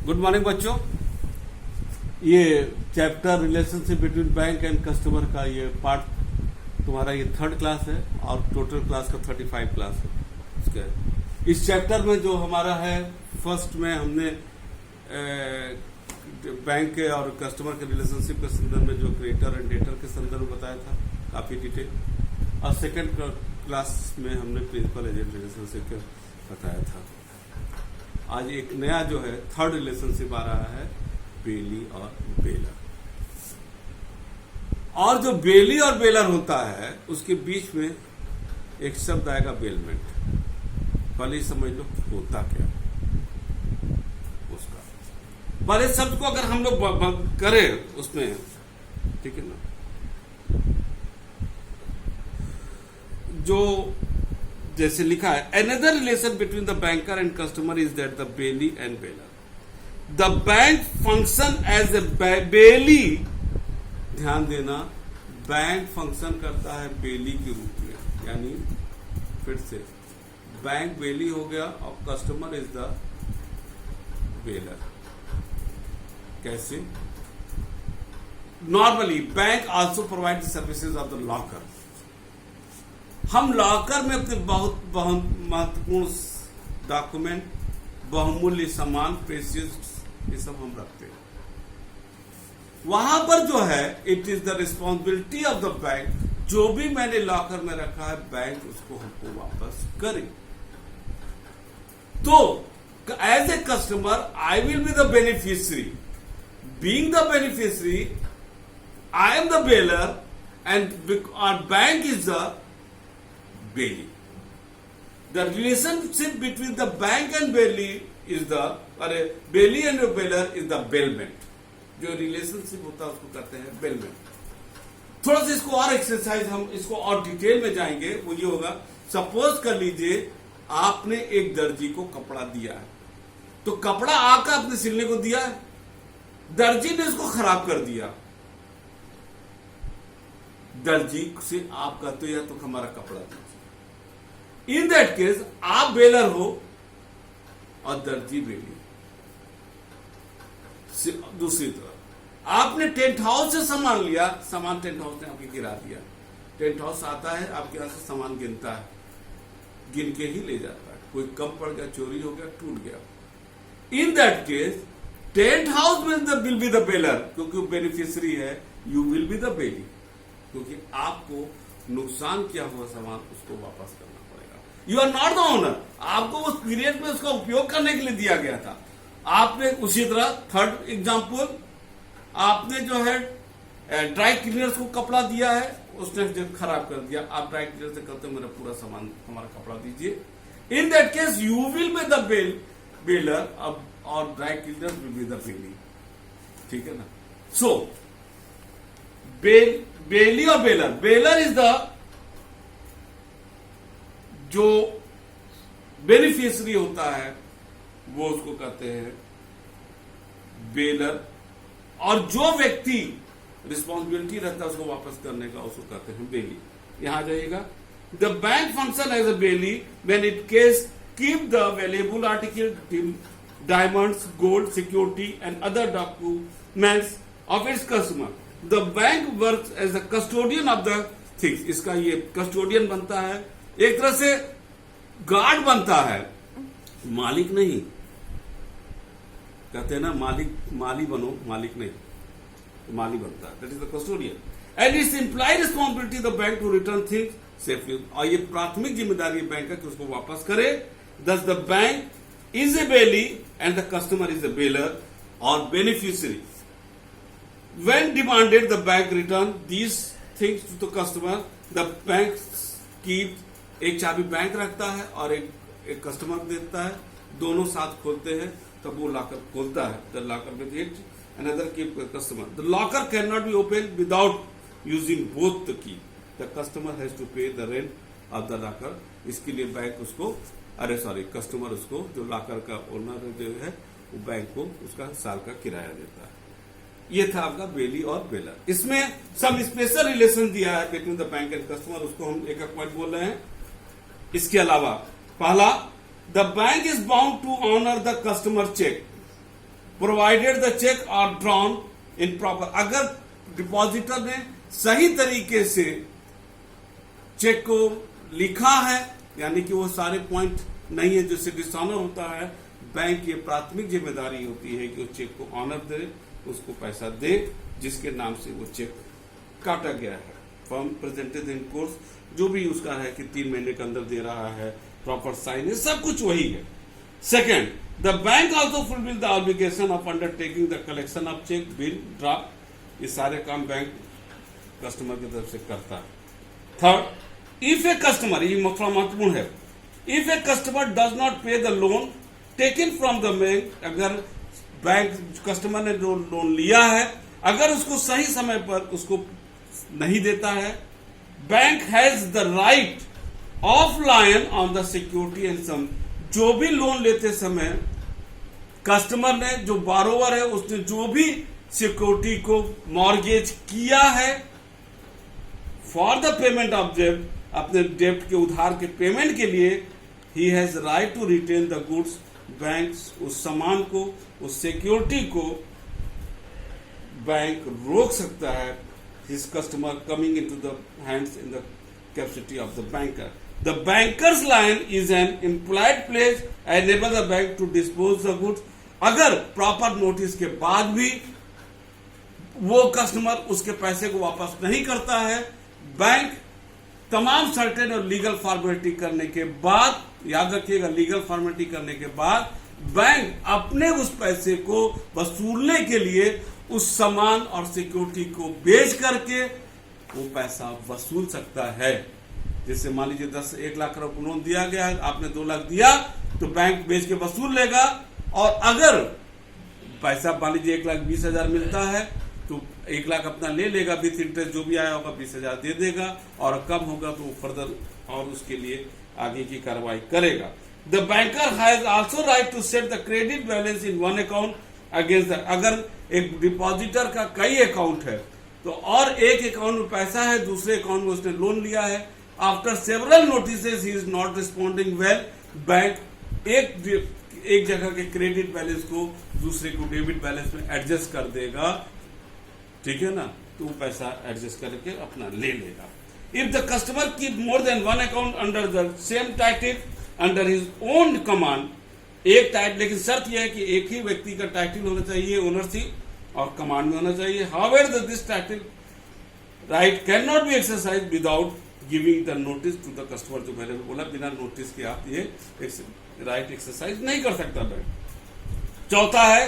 Good morning बच्चों। ये chapter relationship between bank and customer का ये पार्ट तुम्हारा ये 3rd क्लास है और टोटल क्लास का 35 क्लास है। इसके इस चैप्टर में जो हमारा है, फर्स्ट में हमने बैंक के और कस्टमर के रिलेशनशिप के संदर्भ में जो क्रेडिटर एंड डेटर के संदर्भ में बताया था काफी डिटेल, और सेकेंड क्लास में हमने प्रिंसिपल एजेंट रिलेशनशिप के बताया था। आज एक नया जो है 3rd रिलेशनशिप आ रहा है, बेली और बेलर। और जो बेली और बेलर होता है उसके बीच में एक शब्द आएगा बेलमेंट। पहले समझ लो होता क्या उसका। पहले शब्द को अगर हम लोग करें उसमें, ठीक है ना, जो जैसे लिखा है, another relation between the banker and customer is that the bailee and bailor. The bank function as a bailee. ध्यान देना, बैंक फंक्शन करता है बेली के रूप में, यानी फिर से बैंक बेली हो गया और कस्टमर इज द बेलर। कैसे? Normally bank also provide the services of the locker. हम लॉकर में अपने बहुत महत्वपूर्ण डॉक्यूमेंट, बहुमूल्य सामान, प्रेशियस, ये सब हम रखते हैं। वहां पर जो है, it is the responsibility of the bank, जो भी मैंने लॉकर में रखा है बैंक उसको हमको वापस करे। तो as a customer I will be the beneficiary. Being the beneficiary, I am the bailor and our bank is the bailey. The relationship between the bank and bailey is the bailey and the bailor is the bailment. जो relationship होता है उसको कहते हैं bailment. थोड़ा सा इसको और एक्सरसाइज, हम इसको और डिटेल में जाएंगे। वो ये होगा, सपोज कर लीजिए आपने एक दर्जी को कपड़ा दिया है, तो कपड़ा आकर आपने सिलने को दिया है, दर्जी ने उसको खराब कर दिया। दर्जी से आप कहते हो या तो हमारा कपड़ा दीजिए। इन दैट केस आप बेलर हो और दर्जी बेली। दूसरी तरफ आपने टेंट हाउस से सामान लिया, सामान टेंट हाउस ने आपके गिरा दिया। टेंट हाउस आता है आपके यहां से सामान गिनता है, गिन के ही ले जाता है। कोई कम पड़ गया, चोरी हो गया, टूट गया। इन दैट केस टेंट हाउस में विल बी द बेलर, क्योंकि बेनिफिशियरी है। यू विल बी द बेली, क्योंकि आपको नुकसान किया हुआ सामान उसको वापस करना पड़ेगा। You are not the owner. आपको उस पीरियड में उसका उपयोग करने के लिए दिया गया था। आपने उसी तरह 3rd एग्जाम्पल, आपने जो है ड्राई क्लीनर्स को कपड़ा दिया है, उसने जो खराब कर दिया। आप ड्राई क्लीनर से कहते हो मेरा पूरा सामान, हमारा कपड़ा दीजिए। In that case you will be the bailor और dry cleaner will be the bailee. ठीक है ना। सो बेली और बेलर, बेलर इज द जो बेनिफिशियरी होता है वो उसको कहते हैं बेलर, और जो व्यक्ति रिस्पॉन्सिबिलिटी रहता है उसको वापस करने का उसको कहते हैं बेली। यहां आ जाइएगा, the bank function as a bailee when it case keep the valuable article, diamonds, gold, security and other documents of its customer. The bank works as the custodian of the things. इसका ये custodian बनता है, एक तरह से guard बनता है, मालिक नहीं। कहते हैं ना माली बनो, मालिक नहीं, तो माली बनता है। That is the custodian and it's implied responsibility the bank to return things safely. और ये प्राथमिक जिम्मेदारी बैंक का कि उसको वापस करे। Thus the bank is a bailee and the customer is a bailor और beneficiary. When demanded, the bank return these things to the customer. The bank keeps, एक चाबी बैंक रखता है और एक कस्टमर देता है, दोनों साथ खोलते हैं तब वो लॉकर खोलता है। The locker with it, another keep customer. The locker cannot be opened without using both the key. The customer has to pay the rent of the locker. इसके लिए बैंक उसको, कस्टमर उसको, जो लॉकर का owner जो है वो bank को उसका साल का किराया देता है। ये था आपका बेली और बेलर। इसमें सब स्पेशल रिलेशन दिया है between the bank and customer, उसको हम एक एक पॉइंट बोल रहे हैं। इसके अलावा पहला, the bank is bound to honour the customer cheque provided the cheque are drawn in proper, अगर डिपॉजिटर ने सही तरीके से चेक को लिखा है, यानी कि वो सारे पॉइंट नहीं है जिससे डिसऑनर होता है, बैंक की प्राथमिक जिम्मेदारी होती है कि वो चेक को ऑनर दे, उसको पैसा दे जिसके नाम से वो चेक काटा गया है। फर्म प्रेजेंटेड इन कोर्स, जो भी उसका है कि 3 महीने के अंदर दे रहा है, प्रॉपर साइन है, सब कुछ वही है। Second, the bank also fulfil the obligation of undertaking the collection of cheque, bill, draft, ये सारे काम बैंक कस्टमर की तरफ से करता है। थर्ड, इफ ए कस्टमर, ये महत्वपूर्ण है, if a customer does not pay the loan taken from the bank, अगर बैंक कस्टमर ने जो लोन लिया है अगर उसको सही समय पर उसको नहीं देता है, bank has the right of lien on the security and sum, जो भी लोन लेते समय कस्टमर ने, जो बारोवर है, उसने जो भी सिक्योरिटी को मॉर्गेज किया है फॉर द पेमेंट ऑफ डेब्ट, अपने डेब्ट के उधार के पेमेंट के लिए, he has right to retain the goods, bank उस सामान को, उस सिक्योरिटी को बैंक रोक सकता है, his customer coming into the hands in the capacity of the banker. The banker's lien is an implied place enable the bank to dispose the goods, अगर proper notice के बाद भी वो कस्टमर उसके पैसे को वापस नहीं करता है, बैंक तमाम सर्टेन और लीगल फॉर्मेलिटी करने के बाद, याद रखिएगा लीगल फॉर्मेलिटी करने के बाद, बैंक अपने उस पैसे को वसूलने के लिए उस सामान और सिक्योरिटी को बेच करके वो पैसा वसूल सकता है। जैसे मान लीजिए 1 लाख रुपए लोन दिया गया है, आपने 2 लाख दिया तो बैंक बेच के वसूल लेगा, और अगर पैसा मान लीजिए 1,20,000 मिलता है तो 1 लाख अपना ले लेगा, विथ इंटरेस्ट जो भी आया होगा 20,000 दे देगा, और कम होगा तो फर्दर और उसके लिए आगे की कार्रवाई करेगा। The banker has also right to set the credit balance in one account against the, अगर एक डिपॉजिटर का कई अकाउंट है तो और एक अकाउंट में पैसा है, दूसरे अकाउंट में उसने लोन लिया है, after several notices he is not responding well, bank एक जगह के क्रेडिट बैलेंस को दूसरे को डेबिट बैलेंस में एडजस्ट कर देगा, ठीक है ना, तो वो पैसा एडजस्ट करके अपना ले लेगा। If the customer keep more than one account under the same title under his own command, एक टाइटल, लेकिन शर्त यह है कि एक ही व्यक्ति का टाइटल होना चाहिए, ओनरशिप और कमांड में होना चाहिए। However this title right can not be exercise without giving the notice to the customer, जो मैंने बोला बिना नोटिस के आप ये राइट एक्सरसाइज नहीं कर सकता बैंक। चौथा है,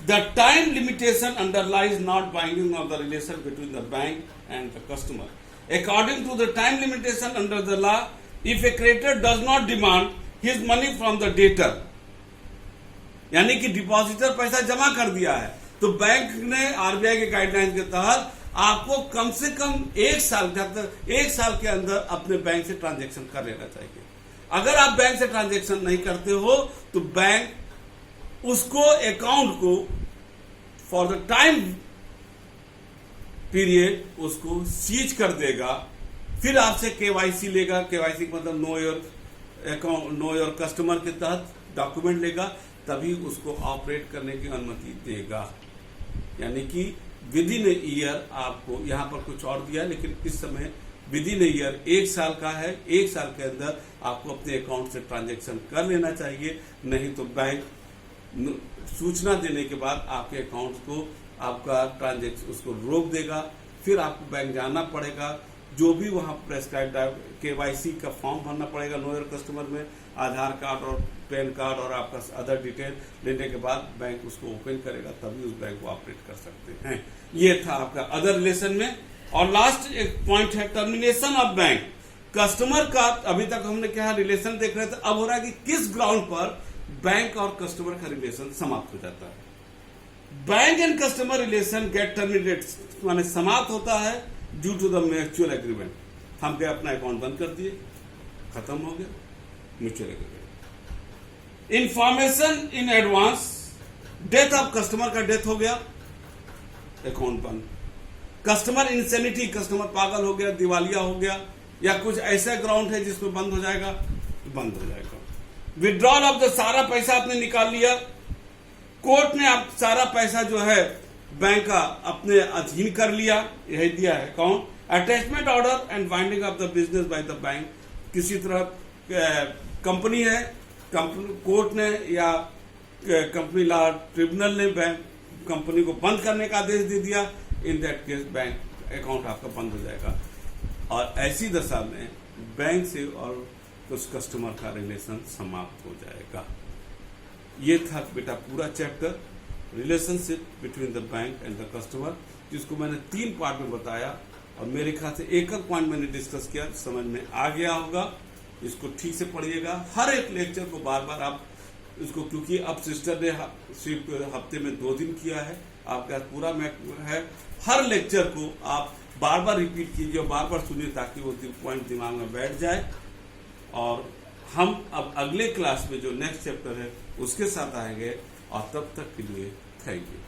the time limitation underlies not binding of the relation between the bank and the customer. According to the time limitation under the law, if a creditor does not demand his money from the debtor, यानी कि depositor पैसा जमा कर दिया है तो bank ने RBI के गाइडलाइंस के तहत आपको कम से कम 1 साल के अंदर अपने बैंक से ट्रांजैक्शन कर लेना चाहिए। अगर आप बैंक से ट्रांजैक्शन नहीं करते हो तो बैंक उसको अकाउंट को फॉर द टाइम पीरियड उसको सीज कर देगा, फिर आपसे केवाईसी लेगा, केवाईसी मतलब know your account, know your customer के तहत डॉक्यूमेंट लेगा, तभी उसको ऑपरेट करने की अनुमति देगा। यानी कि विद इन ए ईयर, आपको यहां पर कुछ और दिया लेकिन इस समय विद इन ए ईयर 1 साल का है, 1 साल के अंदर आपको अपने अकाउंट से ट्रांजैक्शन कर लेना चाहिए, नहीं तो बैंक सूचना देने के बाद आपके अकाउंट को आपका ट्रांजैक्शन उसको रोक देगा, फिर आपको बैंक जाना पड़ेगा, जो भी वहां प्रेस्क्राइब केवाईसी का फॉर्म भरना पड़ेगा नो योर कस्टमर में, आधार कार्ड और पैन कार्ड और आपका अदर डिटेल लेने के बाद बैंक उसको ओपन करेगा, तभी उस बैंक को ऑपरेट कर सकते हैं। ये था आपका अदर रिलेशन में। और लास्ट एक पॉइंट है टर्मिनेशन ऑफ बैंक। कस्टमर का, अभी तक हमने क्या रिलेशन देख रहे थे, अब हो रहा है कि किस ग्राउंड पर बैंक और कस्टमर का रिलेशन समाप्त हो जाता है। Bank and customer relation get terminated, माने समाप्त होता है due to the mutual agreement. हम क्या अपना अकाउंट बंद कर दिए, खत्म हो गया mutual agreement. Information in advance, death of customer का डेथ हो गया, अकाउंट बंद। कस्टमर इंसेनिटी, कस्टमर पागल हो गया, दिवालिया हो गया, या कुछ ऐसा ग्राउंड है जिसमें बंद हो जाएगा, बंद हो जाएगा। विड्रॉल ऑफ द, सारा पैसा आपने निकाल लिया, कोर्ट ने अब सारा पैसा जो है बैंक का अपने अधीन कर लिया, यही दिया है कौन, attachment order and winding of the business by the bank. किसी तरह कंपनी है, कोर्ट ने या कंपनी लॉ ट्रिब्यूनल ने बैंक कंपनी को बंद करने का आदेश दे दिया, इन दैट केस बैंक अकाउंट आपका बंद हो जाएगा। और ऐसी दशा में बैंक से और उस कस्टमर का रिलेशन समाप्त हो जाएगा। ये था बेटा पूरा chapter relationship between the bank and the customer, जिसको मैंने 3 पार्ट में बताया और मेरे ख्याल से एक पॉइंट मैंने डिस्कस किया, समझ में आ गया होगा। इसको ठीक से पढ़िएगा, हर एक लेक्चर को बार बार आप इसको, क्योंकि अब सिस्टर ने सिर्फ हफ्ते में 2 दिन किया है, आपके पास पूरा है, हर लेक्चर को आप बार बार रिपीट कीजिए और बार बार सुनिए ताकि वो पॉइंट दिमाग में बैठ जाए। और हम अब अगले क्लास में जो नेक्स्ट चैप्टर है उसके साथ आएंगे, और तब तक के लिए थैंक यू।